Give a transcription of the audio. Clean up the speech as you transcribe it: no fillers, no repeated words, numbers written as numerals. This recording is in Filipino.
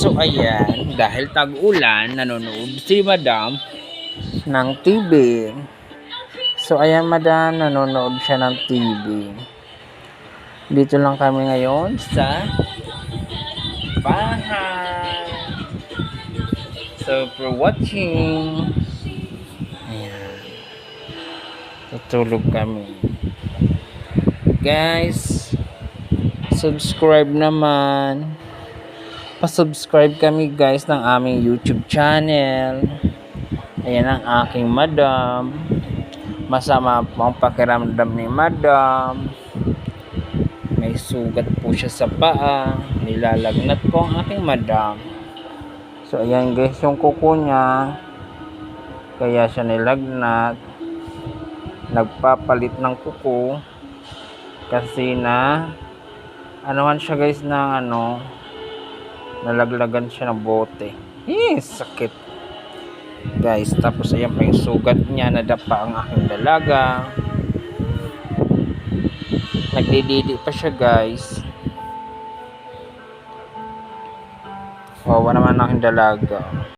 So ayan, dahil tag-ulan, nanonood si Madam ng TV. So ayan Madam, nanonood siya ng TV. Dito lang kami ngayon sa bahay. So for watching, ayan, tutulog kami. Guys, subscribe naman. Pa-subscribe kami guys ng aming YouTube channel. Ayan ang aking madam. Masama po ang pakiramdam ni madam. May sugat po siya sa paa. Nilalagnat po ang aking madam. So ayan guys yung kuko niya. Kaya siya nilagnat. Nagpapalit ng kuko. Kasi na anuhan siya guys ng nalaglagan siya ng bote. Sakit guys. Tapos ayan pa yung sugat niya, nadapa ang aking dalaga, nagdididi pa siya guys. Wawa naman ang aking dalaga.